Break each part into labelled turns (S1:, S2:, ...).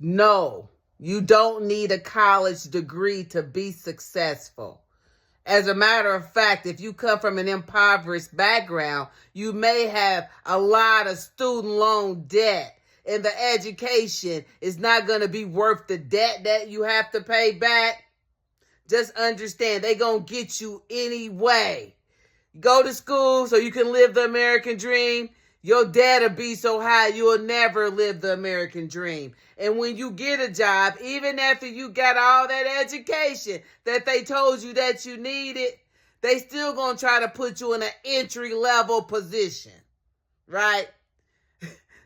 S1: No, you don't need a college degree to be successful. As a matter of fact, if you come from an impoverished background, you may have a lot of student loan debt, and the education is not going to be worth the debt that you have to pay back. Just understand, they're going to get you anyway. Go to school so you can live the American dream. Your debt will be so high you'll never live the American dream. And when you get a job, even after you got all that education that they told you that you needed, they still gonna try to put you in an entry level position, right?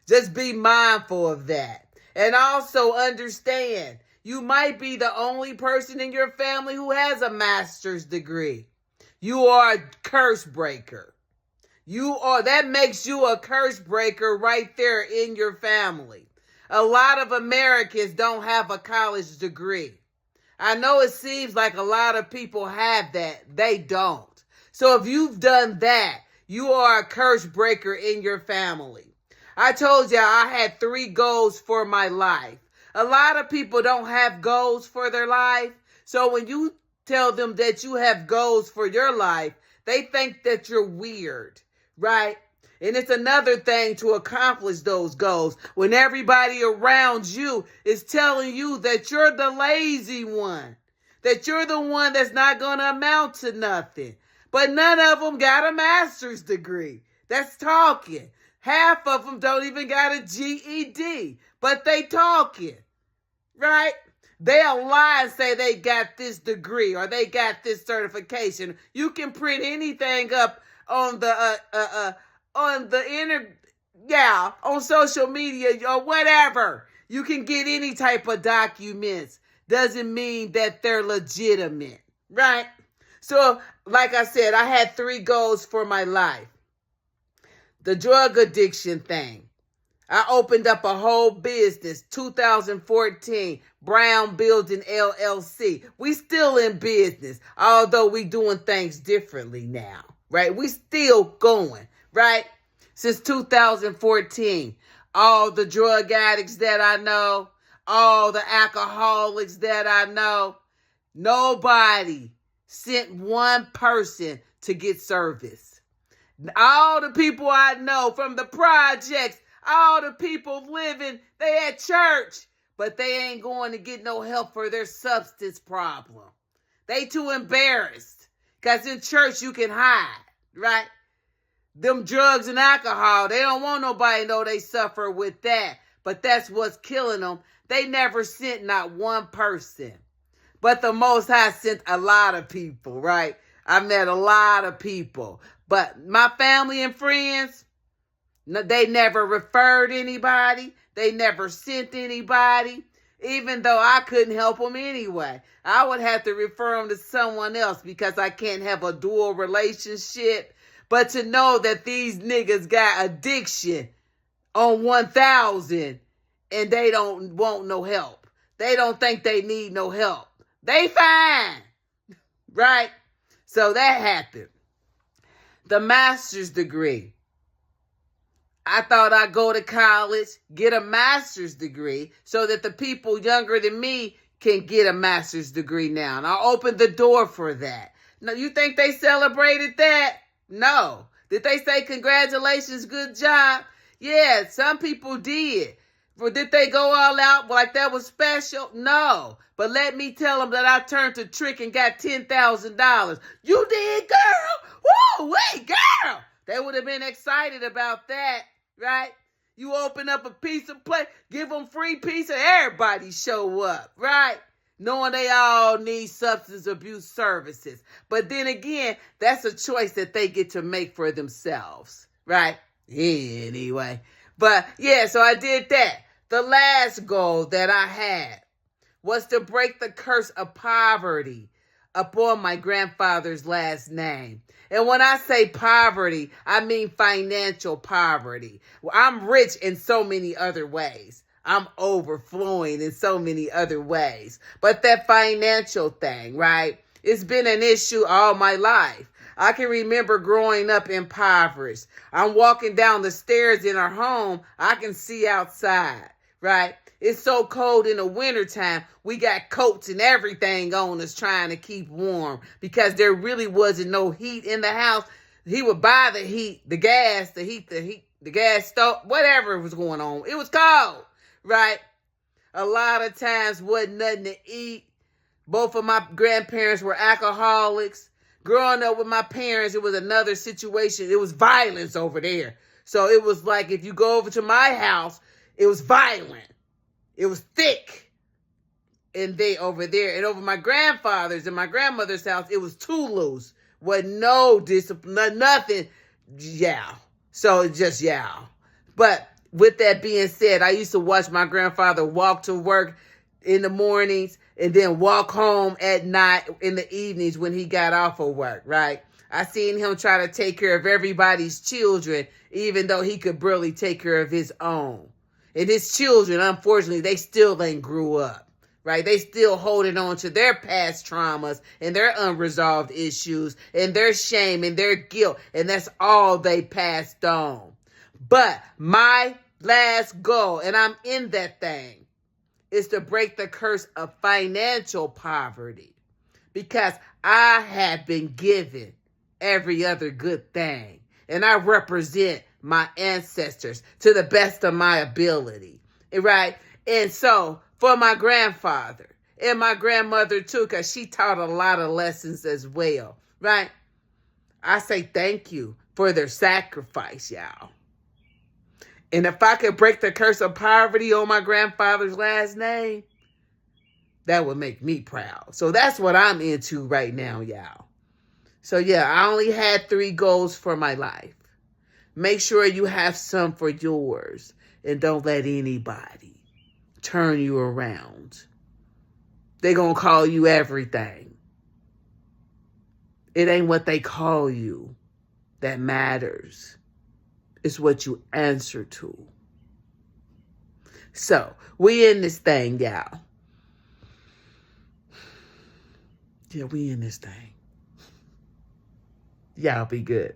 S1: Just be mindful of that. And also understand, you might be the only person in your family who has a master's degree. You are a curse breaker. That makes you a curse breaker right there in your family. A lot of Americans don't have a college degree. I know it seems like a lot of people have that. They don't. So if you've done that, you are a curse breaker in your family. I told you I had 3 goals for my life. A lot of people don't have goals for their life. So when you tell them that you have goals for your life, they think that you're weird, right? And it's another thing to accomplish those goals when everybody around you is telling you that you're the lazy one, that you're the one that's not going to amount to nothing. But none of them got a master's degree. That's talking. Half of them don't even got a GED, but they talking, right? They'll lie and say they got this degree or they got this certification. You can print anything up on the on social media or whatever. You can get any type of documents. Doesn't mean that they're legitimate, right? So, like I said, I had 3 goals for my life. The drug addiction thing. I opened up a whole business, 2014, Brown Building LLC. We still in business, although we doing things differently now, right? We still going, right? Since 2014, all the drug addicts that I know, all the alcoholics that I know, nobody sent one person to get service. All the people I know from the projects, all the people living, they at church, but they ain't going to get no help for their substance problem. They too embarrassed, because in church you can hide, right? Them drugs and alcohol, they don't want nobody to know they suffer with that, but that's what's killing them. They never sent not one person, but the Most High sent a lot of people, right? I met a lot of people, but my family and friends, they never referred anybody. They never sent anybody. Even though I couldn't help them anyway. I would have to refer them to someone else because I can't have a dual relationship. But to know that these niggas got addiction on 1,000 and they don't want no help. They don't think they need no help. They fine. Right? So that happened. The master's degree. I thought I'd go to college, get a master's degree so that the people younger than me can get a master's degree now. And I opened the door for that. Now, you think they celebrated that? No. Did they say, congratulations, good job? Yeah, some people did. But did they go all out like that was special? No. But let me tell them that I turned a trick and got $10,000. You did, girl? Woo, wait, girl. They would have been excited about that. Right? You open up a pizza place, give them free pizza, everybody show up, right? Knowing they all need substance abuse services. But then again, that's a choice that they get to make for themselves, right? Anyway, but yeah, so I did that. The last goal that I had was to break the curse of poverty upon my grandfather's last name. And when I say poverty, I mean financial poverty. I'm rich in so many other ways. I'm overflowing in so many other ways. But that financial thing, right? It's been an issue all my life. I can remember growing up impoverished. I'm walking down the stairs in our home. I can see outside, right? It's so cold in the wintertime, we got coats and everything on us trying to keep warm because there really wasn't no heat in the house. He would buy the heat, the gas, the gas stove, whatever was going on. It was cold, right? A lot of times wasn't nothing to eat. Both of my grandparents were alcoholics. Growing up with my parents, it was another situation. It was violence over there. So it was like if you go over to my house, it was violent. It was thick. And they over there. And over my grandfather's and my grandmother's house, it was too loose. With no discipline, nothing. Yeah. So just yeah. But with that being said, I used to watch my grandfather walk to work in the mornings and then walk home at night in the evenings when he got off of work, right? I seen him try to take care of everybody's children, even though he could barely take care of his own. And his children, unfortunately, they still ain't grew up, right? They still holding on to their past traumas and their unresolved issues and their shame and their guilt. And that's all they passed on. But my last goal, and I'm in that thing, is to break the curse of financial poverty because I have been given every other good thing and I represent my ancestors to the best of my ability, right? And so for my grandfather and my grandmother too, because she taught a lot of lessons as well, right? I say thank you for their sacrifice, y'all. And if I could break the curse of poverty on my grandfather's last name, that would make me proud. So that's what I'm into right now, y'all. So yeah, I only had 3 goals for my life. Make sure you have some for yours. And don't let anybody turn you around. They're going to call you everything. It ain't what they call you that matters. It's what you answer to. So, we in this thing, y'all. Yeah, we in this thing. Y'all be good.